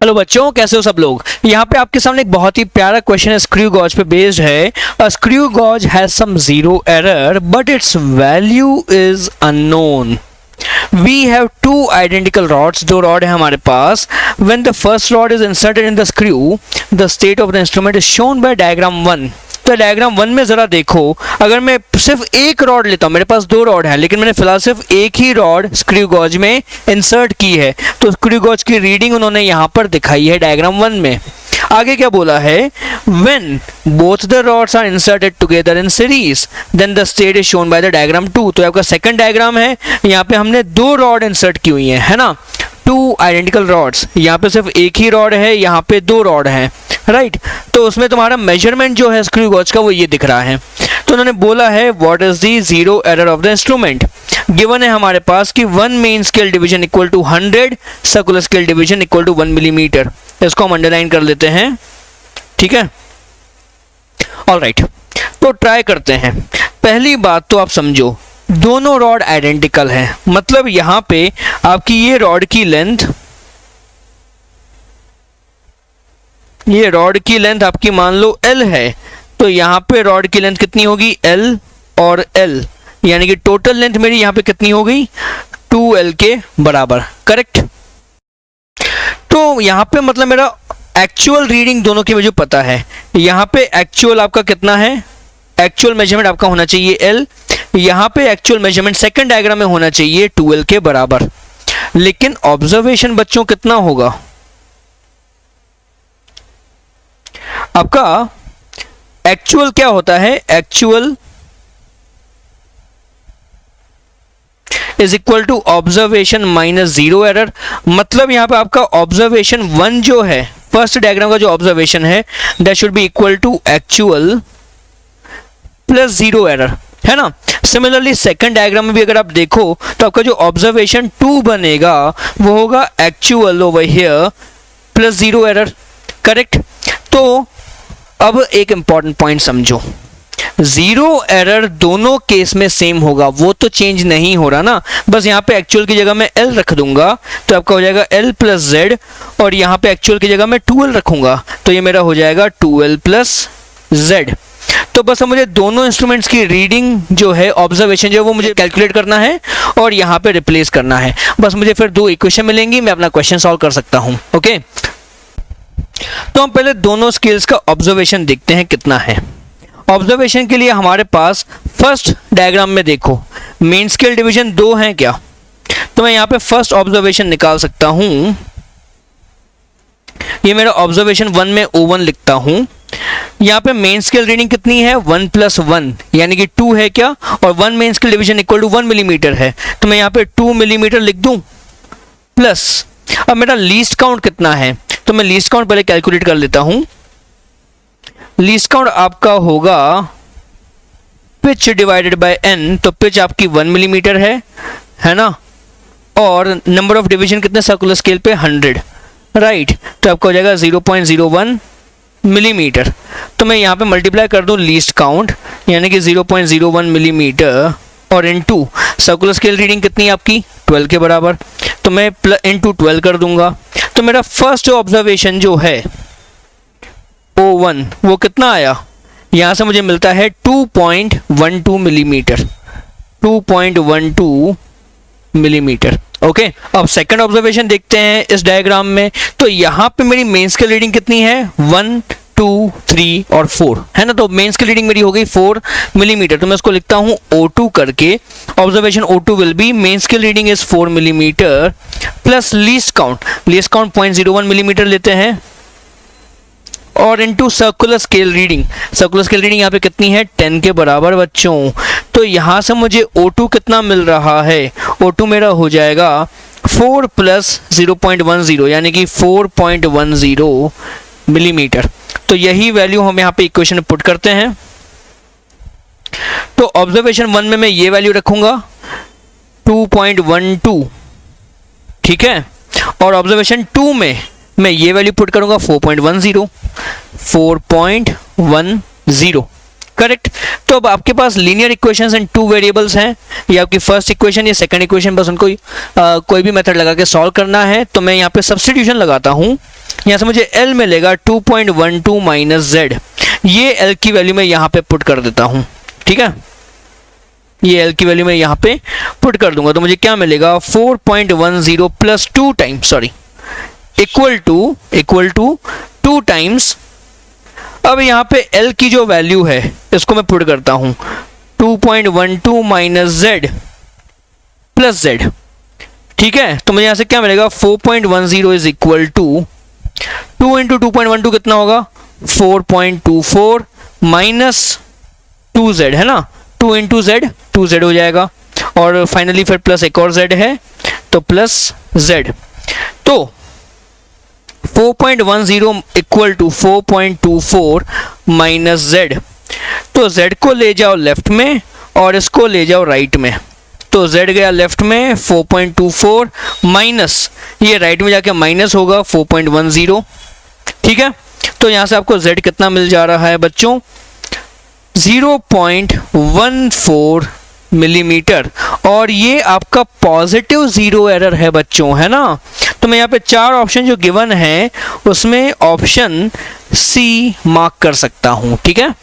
Hello बच्चों, कैसे हो सब लोग। यहाँ पे आपके सामने एक बहुत ही प्यारा क्वेश्चन है, स्क्रू गॉज पे बेस्ड है। A screw gauge has some zero error but its value is unknown. We have two identical rods, दो रॉड है हमारे पास। When the first rod is inserted in the screw, the state of the instrument is shown by diagram 1. तो diagram 1 में ज़रा देखो, अगर मैं सिर्फ एक रॉड लेता हूँ, मेरे पास दो रॉड है लेकिन मैंने फिलहाल सिर्फ एक ही रॉड स्क्रू गॉज में इंसर्ट की है, तो स्क्रू गॉज की रीडिंग उन्होंने यहाँ पर दिखाई है डायग्राम 1 में। आगे क्या बोला है, when both the rods are inserted together in series then the state is shown by the diagram 2। तो आपका सेकंड डायग्राम है, यहाँ पे हमने दो रॉड इंसर्ट की हुई है ना, टू आइडेंटिकल रॉड्स। यहाँ पे सिर्फ एक ही रॉड है, यहाँ पे दो रॉड है, राइट। तो उसमें तुम्हारा मेजरमेंट जो है स्क्रू गॉज का वो ये दिख रहा है। तो उन्होंने बोला है what is the zero error of the instrument. Given है हमारे पास कि 1 main scale division equal to 100 circular scale division equal to 1 millimetre. इसको हम अंडरलाइन कर लेते हैं, ठीक है। ऑलराइट, तो ट्राई करते हैं। पहली बात तो आप समझो, दोनों रॉड आइडेंटिकल है, मतलब यहां पे आपकी ये रॉड की लेंथ, ये रॉड की लेंथ आपकी मान लो L है, तो यहां पे रॉड की लेंथ कितनी होगी, L और L, यानी कि टोटल लेंथ मेरी यहां पे कितनी हो गई, 2L के बराबर, करेक्ट। तो यहां पे मतलब मेरा एक्चुअल रीडिंग दोनों की मुझे पता है। यहां पे एक्चुअल आपका कितना है, एक्चुअल मेजरमेंट आपका होना चाहिए L, यहां पे एक्चुअल मेजरमेंट सेकंड डायग्राम में होना चाहिए 2L के बराबर। लेकिन ऑब्जर्वेशन बच्चों कितना होगा, आपका एक्चुअल क्या होता है, actual is equal to observation minus zero error. मतलब यहां पे आपका ऑब्जर्वेशन 1 जो है, फर्स्ट डायग्राम का जो ऑब्जर्वेशन है, that should be equal to actual plus zero error, है ना। सिमिलरली सेकंड डायग्राम में भी अगर आप देखो तो आपका जो ऑब्जर्वेशन 2 बनेगा वो होगा actual over here plus zero error, correct. तो अब एक इंपॉर्टेंट पॉइंट समझो, जीरो एरर दोनों केस में सेम होगा, वो तो चेंज नहीं हो रहा ना। बस यहाँ पे एक्चुअल की जगह मैं L रख दूंगा तो आपका हो जाएगा L प्लस Z, और यहाँ पे एक्चुअल की जगह मैं 2L रखूंगा तो ये मेरा हो जाएगा 2L प्लस Z। तो बस अब मुझे दोनों इंस्ट्रूमेंट्स की रीडिंग जो है, ऑब्जर्वेशन जो है वो मुझे कैलकुलेट करना है और यहाँ पे रिप्लेस करना है। बस मुझे फिर दो इक्वेशन मिलेंगी, मैं अपना क्वेश्चन सॉल्व कर सकता हूँ, ओके। तो हम पहले दोनों स्केल्स का ऑब्जर्वेशन देखते हैं कितना है। ऑब्जर्वेशन के लिए हमारे पास फर्स्ट डायग्राम में देखो, मेन स्केल डिवीजन 2 है क्या, तो मैं यहाँ पे फर्स्ट ऑब्जर्वेशन निकाल सकता हूँ। ये मेरा ऑब्जर्वेशन 1 में O1 लिखता हूँ। यहाँ पे मेन स्केल रीडिंग कितनी है, 1 प्लस 1 यानी कि 2 है क्या, और 1 main scale division equal to 1 millimetre है, तो मैं यहाँ पे 2 मिलीमीटर लिख दूँ प्लस। अब मेरा लीस्ट काउंट कितना है, तो मैं लीस्ट काउंट पहले कैलकुलेट कर लेता हूं। लीस्ट काउंट आपका होगा पिच डिवाइडेड बाय n, तो पिच आपकी 1 मिलीमीटर है ना, और नंबर ऑफ डिवीजन कितने सर्कुलर स्केल पे 100, राइट। तो आपका हो जाएगा 0.01 मिलीमीटर। तो मैं यहाँ पे मल्टीप्लाई कर दूं लीस्ट काउंट यानी कि 0.01 मिलीमीटर और इनटू सर्कुलर स्केल रीडिंग कितनी है आपकी 12 के बराबर, तो मैं इनटू 12 कर दूंगा। तो मेरा फर्स्ट ऑब्जर्वेशन जो है O1 वो कितना आया, यहाँ से मुझे मिलता है 2.12 मिलीमीटर, 2.12 मिलीमीटर, ओके। अब सेकंड ऑब्जर्वेशन देखते हैं इस डायग्राम में। तो यहाँ पे मेरी मेन स्केल रीडिंग कितनी है, 1 2 3 और 4 है ना, तो मेन स्केल रीडिंग मेरी हो गई 4 मिलीमीटर। तो मैं उसको लिखता हूँ O2 करके, observation O2 will be main scale reading is 4 millimetre plus least count 0.01 millimetre लेते हैं, और into circular scale reading, circular scale reading यहाँ पे कितनी है 10 के बराबर बच्चों। तो यहाँ से मुझे O2 कितना मिल रहा है, O2 मेरा हो जाएगा 4 प्लस 0.10 यानी कि 4.10 मिलीमीटर। तो यही वैल्यू हम यहाँ पे इक्वेशन में पुट करते हैं। तो ऑब्जर्वेशन 1 में मैं ये वैल्यू रखूंगा 2.12, ठीक है, और ऑब्जर्वेशन 2 में मैं ये वैल्यू पुट करूंगा 4.10, करेक्ट। तो अब आपके पास linear equations and two variables हैं, ये आपकी फर्स्ट इक्वेशन या सेकंड इक्वेशन, बस उनको कोई भी मेथड लगा के सॉल्व करना है। तो मैं यहाँ पे सब्स्टिट्यूशन लगाता हूँ, यहाँ से मुझे L मिलेगा 2.12 माइनस Z। ये L की वैल्यू मैं यहाँ पे पुट कर देता हूँ, ठीक है, ये L की वैल्यू मैं यहाँ पे पुट कर दूंगा। तो मुझे क्या मिलेगा 4.10 plus 2 times, sorry, equal to 2 times. अब यहाँ पे L की जो वैल्यू है इसको मैं पुट करता हूँ 2.12 माइनस Z प्लस Z, ठीक है। तो मुझे यहाँ से क्या मिलेगा 4.10 इज इक्वल टू 2 इंटू 2.12 कितना होगा 4.24 माइनस 2Z है ना, 2 इंटू Z 2Z हो जाएगा, और फाइनली फिर प्लस एक और Z है तो प्लस Z। तो 4.10 इक्वल टू 4.24 माइनस Z। तो Z को ले जाओ लेफ्ट में और इसको ले जाओ राइट में। तो Z गया लेफ्ट में 4.24 माइनस, ये राइट में जाके माइनस होगा 4.10, ठीक है। तो यहाँ से आपको Z कितना मिल जा रहा है बच्चों 0.14 मिलीमीटर, और ये आपका पॉजिटिव जीरो एरर है बच्चों, है ना। तो मैं यहाँ पे 4 ऑप्शन जो गिवन है उसमें ऑप्शन सी मार्क कर सकता हूँ, ठीक है।